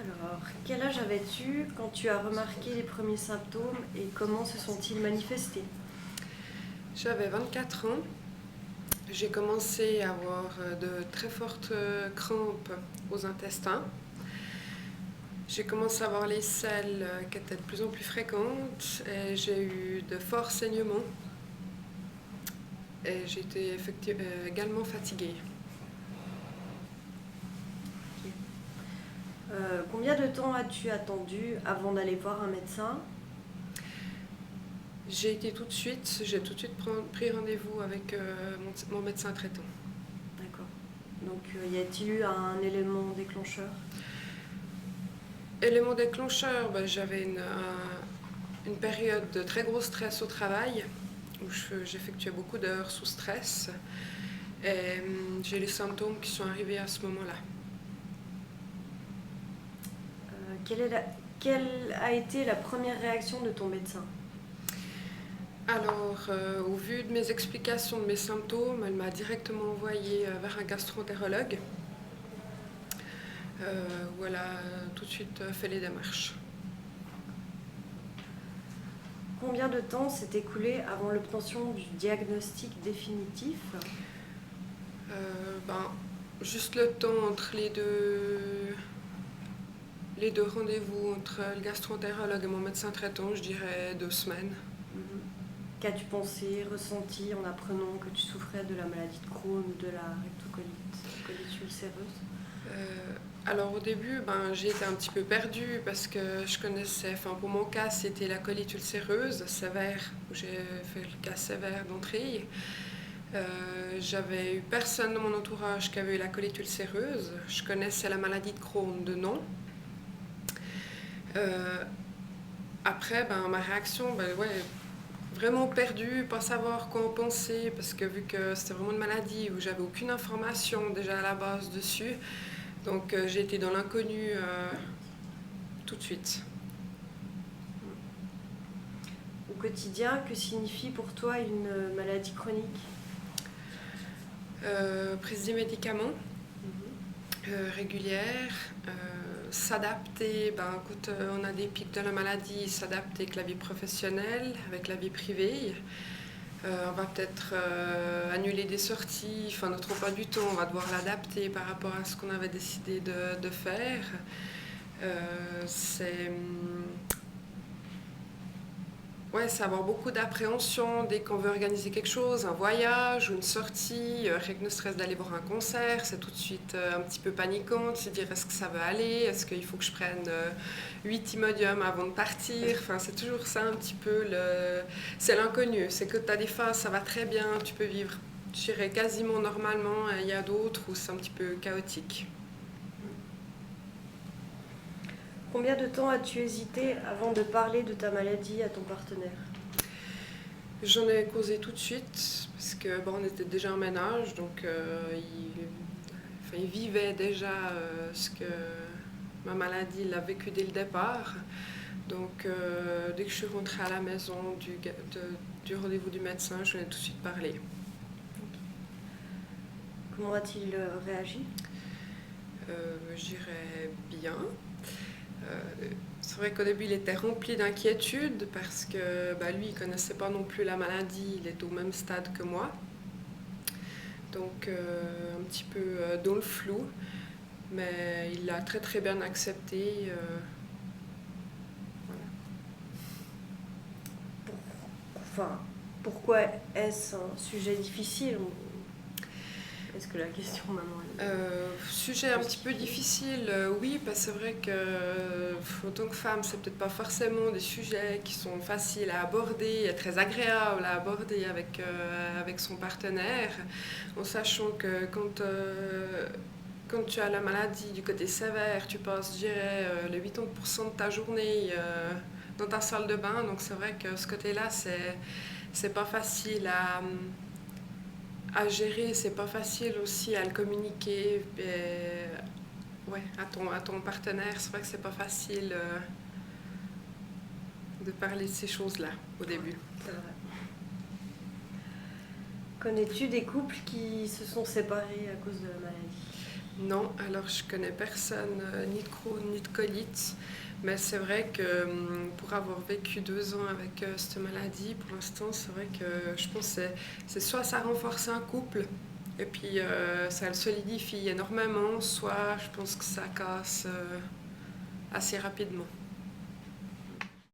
Alors, quel âge avais-tu quand tu as remarqué les premiers symptômes et comment se sont-ils manifestés? J'avais 24 ans. J'ai commencé à avoir de très fortes crampes aux intestins. J'ai commencé à avoir les selles qui étaient de plus en plus fréquentes et j'ai eu de forts saignements et j'ai été également fatiguée. Combien de temps as-tu attendu avant d'aller voir un médecin? J'ai tout de suite pris rendez-vous avec mon médecin traitant. D'accord. Donc, y a-t-il eu un élément déclencheur? Élément déclencheur, j'avais une période de très gros stress au travail où j'effectuais beaucoup d'heures sous stress. Et j'ai les symptômes qui sont arrivés à ce moment-là. Quelle a été la première réaction de ton médecin? Alors, au vu de mes explications de mes symptômes, elle m'a directement envoyée vers un gastro-entérologue. Où elle a tout de suite fait les démarches. Combien de temps s'est écoulé avant l'obtention du diagnostic définitif? Juste le temps entre les deux rendez-vous, entre le gastro-entérologue et mon médecin traitant, je dirais 2 semaines. Qu'as-tu pensé, ressenti en apprenant que tu souffrais de la maladie de Crohn ou de la rectocolite ulcéreuse? Alors au début, j'ai été un petit peu perdue parce que je connaissais, pour mon cas, c'était la colite ulcéreuse sévère, où j'ai fait le cas sévère d'entrée. J'avais eu personne dans mon entourage qui avait eu la colite ulcéreuse. Je connaissais la maladie de Crohn de nom. Après, ma réaction, vraiment perdue, pas savoir quoi en penser, parce que vu que c'était vraiment une maladie où j'avais aucune information déjà à la base dessus, donc j'ai été dans l'inconnu tout de suite. Au quotidien, que signifie pour toi une maladie chronique? Prise des médicaments régulière, s'adapter, quand on a des pics de la maladie, s'adapter avec la vie professionnelle, avec la vie privée. On va peut-être annuler des sorties, notre emploi du temps, on va devoir l'adapter par rapport à ce qu'on avait décidé de faire. C'est avoir beaucoup d'appréhension dès qu'on veut organiser quelque chose, un voyage ou une sortie, rien que ne serait-ce d'aller voir un concert, c'est tout de suite un petit peu paniquant, de se dire est-ce que ça va aller, est-ce qu'il faut que je prenne 8 Imodium avant de partir, c'est toujours ça un petit peu, c'est l'inconnu, c'est que tu as des phases, ça va très bien, tu peux vivre, je dirais quasiment normalement, et il y a d'autres où c'est un petit peu chaotique. Combien de temps as-tu hésité avant de parler de ta maladie à ton partenaire? J'en ai causé tout de suite, parce que on était déjà en ménage, donc il vivait déjà ce que ma maladie l'a vécu dès le départ. Donc dès que je suis rentrée à la maison du rendez-vous du médecin, je lui ai tout de suite parlé. Comment a-t-il réagi? Je dirais bien. C'est vrai qu'au début il était rempli d'inquiétude parce que lui il connaissait pas non plus la maladie, il est au même stade que moi. Donc un petit peu dans le flou, mais il l'a très très bien accepté. Voilà. Pourquoi est-ce un sujet difficile? Est-ce que la question maintenant Sujet un petit peu difficile, oui, parce que c'est vrai que en tant que femme, c'est peut-être pas forcément des sujets qui sont faciles à aborder et très agréables à aborder avec son partenaire, en sachant que quand tu as la maladie du côté sévère, tu passes, je dirais, les 80% de ta journée dans ta salle de bain, donc c'est vrai que ce côté-là, c'est pas facile à gérer, c'est pas facile aussi à le communiquer à ton partenaire. C'est vrai que c'est pas facile de parler de ces choses-là au début. C'est vrai. Connais-tu des couples qui se sont séparés à cause de la maladie? Non, alors je connais personne, ni de Crohn, ni de colite. Mais c'est vrai que pour avoir vécu 2 ans avec cette maladie, pour l'instant, c'est vrai que je pense que c'est soit ça renforce un couple, et puis ça le solidifie énormément, soit je pense que ça casse assez rapidement.